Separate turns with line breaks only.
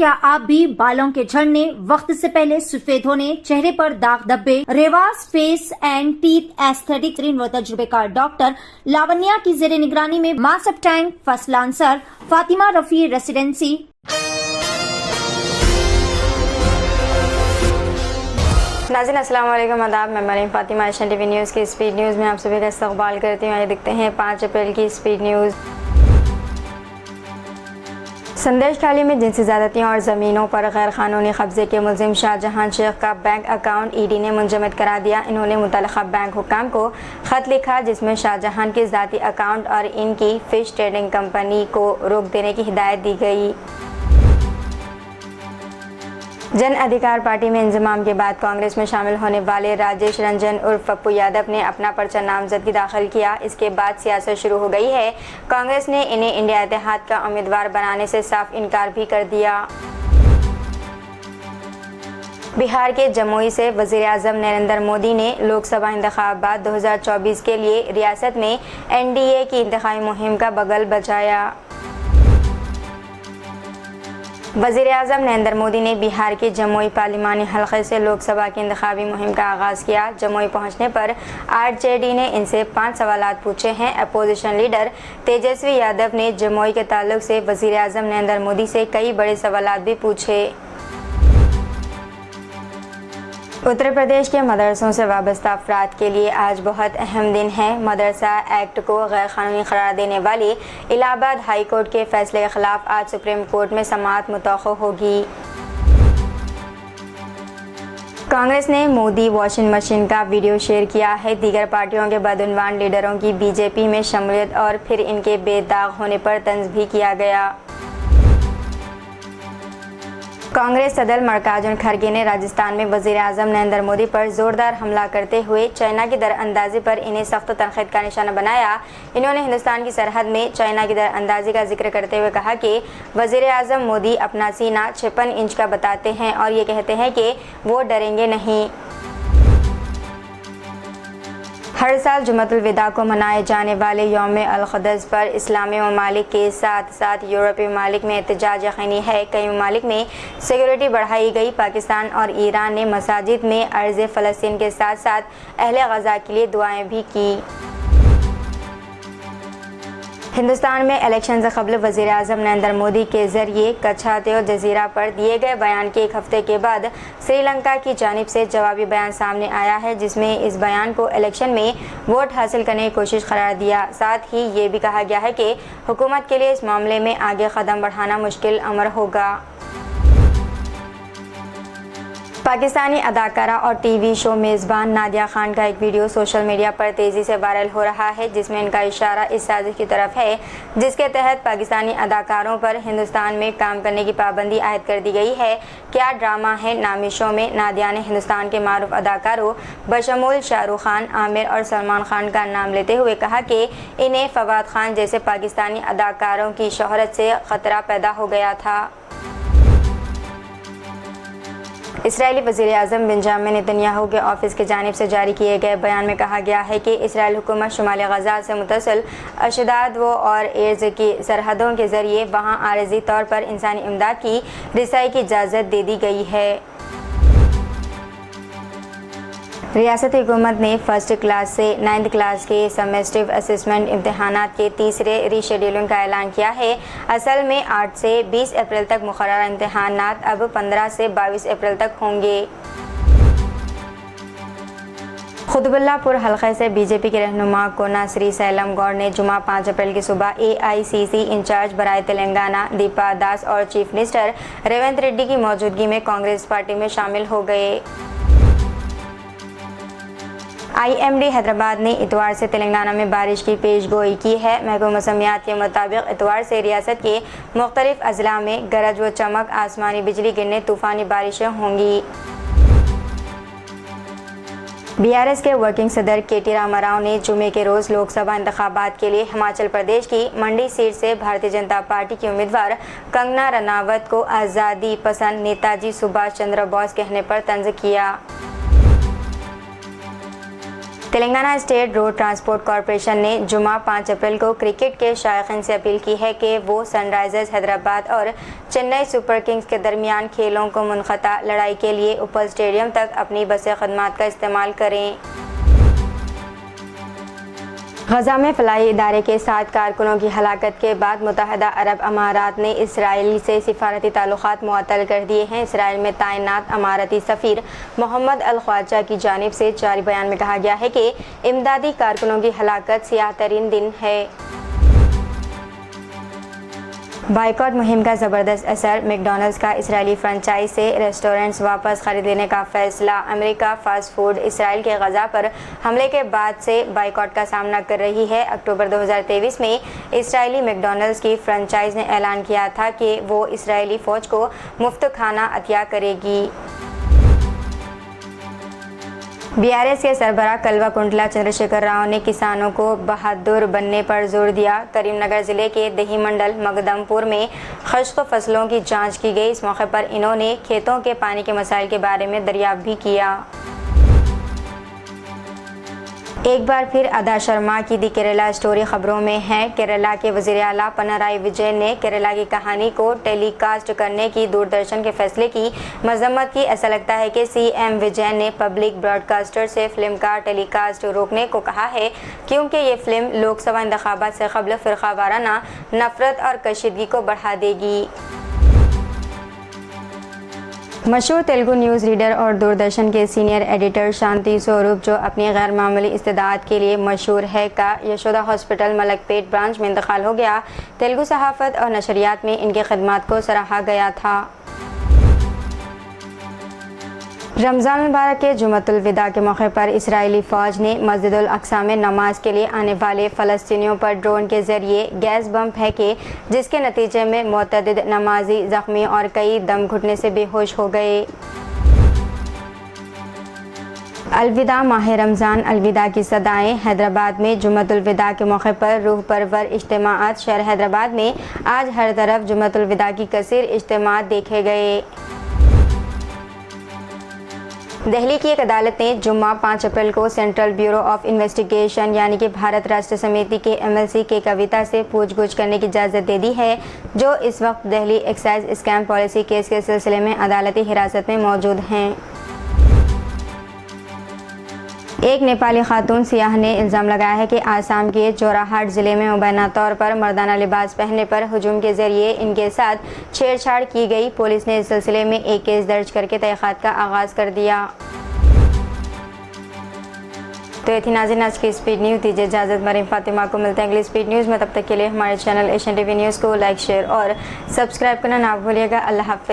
क्या आप भी बालों के झड़ने, वक्त से पहले सफेद होने, चेहरे पर दाग धब्बे, Revas face and teeth aesthetic व तजुर्बेकार डॉक्टर लावण्या की जेर निगरानी में master tank first lancer Fatima Rafi residency
नाज़रीन अस्सलाम वालेकुम, आदाब। मैं Maryam Fatima Asian TV news की स्पीड न्यूज़ में आप सभी का इस्तकबाल करती हूँ। आइए देखते हैं 5 अप्रैल की स्पीड न्यूज़। संदेश खाली में जिनसी ज़्यादतियों और ज़मीनों पर गैर कानूनी कब्जे के मुलजिम शाहजहां शेख का बैंक अकाउंट ईडी ने मुंजमद करा दिया। इन्होंने मुतल्लिक़ा बैंक हुक्काम को ख़त लिखा जिसमें शाहजहां के ज़ाती अकाउंट और इनकी फ़िश ट्रेडिंग कंपनी को रोक देने की हिदायत दी गई। जन अधिकार पार्टी में इंजमाम के बाद कांग्रेस में शामिल होने वाले राजेश रंजन उर्फ पप्पू यादव ने अपना पर्चा नामजदगी दाखिल किया। इसके बाद सियासत शुरू हो गई है। कांग्रेस ने इन्हें इंडिया इत्तेहाद का उम्मीदवार बनाने से साफ इनकार भी कर दिया। बिहार के जमुई से वज़ीर आज़म नरेंद्र मोदी ने लोकसभा इंतखाबात 2024 के लिए रियासत में एनडीए की इंतखाबी मुहिम का बगल बजाया। वज़ीर आज़म नरेंद्र मोदी ने बिहार के जमुई पार्लिमानी हलक़े से लोकसभा की इंतखाबी मुहिम का आगाज़ किया। जमुई पहुंचने पर आरजेडी ने इनसे 5 सवालात पूछे हैं। अपोजिशन लीडर तेजस्वी यादव ने जमुई के ताल्लुक से वज़ीर आज़म नरेंद्र मोदी से कई बड़े सवालात भी पूछे। उत्तर प्रदेश के मदरसों से वाबस्ता अफराद के लिए आज बहुत अहम दिन है। मदरसा एक्ट को गैर कानूनी करार देने वाली इलाहाबाद हाई कोर्ट के फैसले के खिलाफ आज सुप्रीम कोर्ट में समाअत मुतवक्को होगी। कांग्रेस ने मोदी वॉशिंग मशीन का वीडियो शेयर किया है। दीगर पार्टियों के बदउनवान लीडरों की बीजेपी में शमूलियत और फिर इनके बेदाग होने पर तंज भी किया गया। कांग्रेस सदर मल्लिकार्जुन खड़गे ने राजस्थान में वज़ीर आज़म नरेंद्र मोदी पर जोरदार हमला करते हुए चाइना की दरअंदाजी पर इन्हें सख्त तनक़ीद का निशाना बनाया। इन्होंने हिंदुस्तान की सरहद में चाइना की दरअंदाजी का जिक्र करते हुए कहा कि वज़ीर आज़म मोदी अपना सीना 56 इंच का बताते हैं और ये कहते हैं कि वो डरेंगे नहीं। हर साल जुम्मतुल विदा को मनाए जाने वाले यौम अल-क़ुद्स पर इस्लामी ममालिक के साथ साथ यूरोपीय ममालिक में एहतजाज यकीनी है। कई ममालिक में सिक्योरिटी बढ़ाई गई। पाकिस्तान और ईरान ने मसाजिद में अर्ज़ फ़लस्तीन के साथ साथ अहले गज़ा के लिए दुआएं भी की। हिंदुस्तान में इलेक्शन से कबल वज़ीर आज़म नरेंद्र मोदी के ज़रिए कच्छातेओ जज़ीरा पर दिए गए बयान के एक हफ्ते के बाद श्रीलंका की जानिब से जवाबी बयान सामने आया है जिसमें इस बयान को इलेक्शन में वोट हासिल करने की कोशिश करार दिया। साथ ही ये भी कहा गया है कि हुकूमत के लिए इस मामले में आगे कदम बढ़ाना मुश्किल अमर होगा। पाकिस्तानी अदाकारा और टीवी शो मेज़बान नादिया खान का एक वीडियो सोशल मीडिया पर तेज़ी से वायरल हो रहा है जिसमें इनका इशारा इस साजिश की तरफ है जिसके तहत पाकिस्तानी अदाकारों पर हिंदुस्तान में काम करने की पाबंदी आयद कर दी गई है। क्या ड्रामा है नामी शो में नादिया ने हिंदुस्तान के मारूफ अदाकारों बशमूल शाहरुख खान, आमिर और सलमान खान का नाम लेते हुए कहा कि इन्हें फवाद खान जैसे पाकिस्तानी अदाकारों की शोहरत से ख़तरा पैदा हो गया था। इसराइली वज़ीर आज़म बेंजामिन नेतन्याहू के ऑफिस की जानिब से जारी किए गए बयान में कहा गया है कि इसराइल हुकूमत शुमाली गज़ा से मुतसिल अशदाद व और एर्ज़ की सरहदों के ज़रिए वहाँ आरज़ी तौर पर इंसानी इमदाद की रिसाई की इजाज़त दे दी गई है। रियासती हुकूमत ने फर्स्ट क्लास से 9th क्लास के सेमेस्टिव असेसमेंट इम्तहानात के तीसरे रीशेड्यूलिंग का ऐलान किया है। असल में 8 से 20 अप्रैल तक मुकर्रर इम्तहानात अब 15 से 22 अप्रैल तक होंगे। खुतबुल्लाहपुर हलक़े से बीजेपी के रहनुमा कोना श्री सैलम गौड़ ने जुमा 5 अप्रैल की सुबह AICC इंचार्ज बराए तेलंगाना दीपा दास और चीफ मिनिस्टर रेवंत रेड्डी की मौजूदगी में कांग्रेस पार्टी में शामिल हो गए। IMD हैदराबाद ने इतवार से तेलंगाना में बारिश की पेशगोई की है। महकमा मौसमियात के मुताबिक इतवार से रियासत के मुख्तलिफ अजला में गरज व चमक, आसमानी बिजली गिरने, तूफ़ानी बारिशें होंगी। BRS के वर्किंग सदर KT रामाराव ने जुमे के रोज़ लोकसभा इंतखाबात के लिए हिमाचल प्रदेश की मंडी सीट से भारतीय जनता पार्टी की उम्मीदवार कंगना रनावत को आज़ादी पसंद नेताजी सुभाष चंद्र बोस कहने पर तंज किया। Telangana state road transport corporation نے جمعہ 5 اپریل کو کرکٹ کے شائقین سے اپیل کی ہے کہ وہ سن رائزرز حیدرآباد اور چنئی سپر کنگز کے درمیان کھیلوں کو منقطع لڑائی کے لیے اوپل اسٹیڈیم تک اپنی بس خدمات کا استعمال کریں۔ غزہ میں فلاحی ادارے کے 7 کارکنوں کی ہلاکت کے بعد متحدہ عرب امارات نے اسرائیل سے سفارتی تعلقات معطل کر دیے ہیں۔ اسرائیل میں تعینات اماراتی سفیر محمد الخواجہ کی جانب سے جاری بیان میں کہا گیا ہے کہ امدادی کارکنوں کی ہلاکت سیاہ ترین دن ہے۔ بائیکاٹ مہم کا زبردست اثر، میک ڈونلڈز کا اسرائیلی فرنچائز سے ریسٹورنٹس واپس خرید لینے کا فیصلہ۔ امریکہ فاسٹ فوڈ اسرائیل کے غزہ پر حملے کے بعد سے بائیکاٹ کا سامنا کر رہی ہے۔ اکتوبر 2023 میں اسرائیلی میک ڈونلڈز کی فرنچائز نے اعلان کیا تھا کہ وہ اسرائیلی فوج کو مفت کھانا عطیہ کرے گی۔ BRS کے سربراہ کلوا کنٹلا چندر شیکھر راؤ نے کسانوں کو بہادر بننے پر زور دیا۔ کریم نگر ضلع کے دیہی منڈل مقدم پور میں خشک فصلوں کی جانچ کی گئی۔ اس موقع پر انہوں نے کھیتوں کے پانی کے مسائل کے بارے میں دریافت بھی کیا۔ ایک بار پھر ادا شرما کی دی کیرلا اسٹوری خبروں میں ہے۔ کیرلا کے وزیر اعلیٰ پنارائی وجین نے کیرلا کی کہانی کو ٹیلی کاسٹ کرنے کی دوردرشن کے فیصلے کی مذمت کی۔ ایسا لگتا ہے کہ CM وجین نے پبلک براڈ کاسٹر سے فلم کا ٹیلی کاسٹ روکنے کو کہا ہے، کیونکہ یہ فلم لوک سبھا انتخابات سے قبل فرقہ وارانہ نفرت اور کشیدگی کو بڑھا دے گی۔ مشہور تیلگو نیوز ریڈر اور دوردرشن کے سینئر ایڈیٹر شانتی سوروپ، جو اپنی غیر معمولی استعداد کے لیے مشہور ہے، کا یشودا ہاسپٹل ملک پیٹ برانچ میں انتقال ہو گیا۔ تیلگو صحافت اور نشریات میں ان کی خدمات کو سراہا گیا تھا۔ رمضان المبارک کے جمعۃ الوداع کے موقع پر اسرائیلی فوج نے مسجد الاقصی میں نماز کے لیے آنے والے فلسطینیوں پر ڈرون کے ذریعے گیس بم پھینکے، جس کے نتیجے میں متعدد نمازی زخمی اور کئی دم گھٹنے سے بے ہوش ہو گئے۔ الوداع ماہ رمضان، الوداع کی صدائیں۔ حیدرآباد میں جمعۃ الوداع کے موقع پر روح پرور اجتماعات۔ شہر حیدرآباد میں آج ہر طرف جمعۃ الوداع کی کثیر اجتماعات دیکھے گئے۔ دہلی کی ایک عدالت نے جمعہ 5 اپریل کو سینٹرل بیورو آف انویسٹیگیشن یعنی کہ بھارت راشٹر سمیتی کے MLC کے کویتا سے پوچھ گچھ کرنے کی اجازت دے دی ہے، جو اس وقت Delhi excise scheme policy case کے سلسلے میں عدالتی حراست میں موجود ہیں۔ ایک نیپالی خاتون سیاح نے الزام لگایا ہے کہ آسام کے جورہاٹ ضلع میں مبینہ طور پر مردانہ لباس پہننے پر ہجوم کے ذریعے ان کے ساتھ چھیڑ چھاڑ کی گئی۔ پولیس نے اس سلسلے میں ایک کیس درج کر کے تحقیقات کا آغاز کر دیا۔ تو یہ تھی ناظرین آج کی اسپیڈ نیوز۔ دیجیے اجازت، مریم فاطمہ کو ملتے ہیں اگلی اسپیڈ نیوز میں۔ تب تک کے لیے ہمارے channel Asian T V news کو لائک، شیئر اور سبسکرائب کرنا نہ بھولیے گا۔ اللہ حافظ۔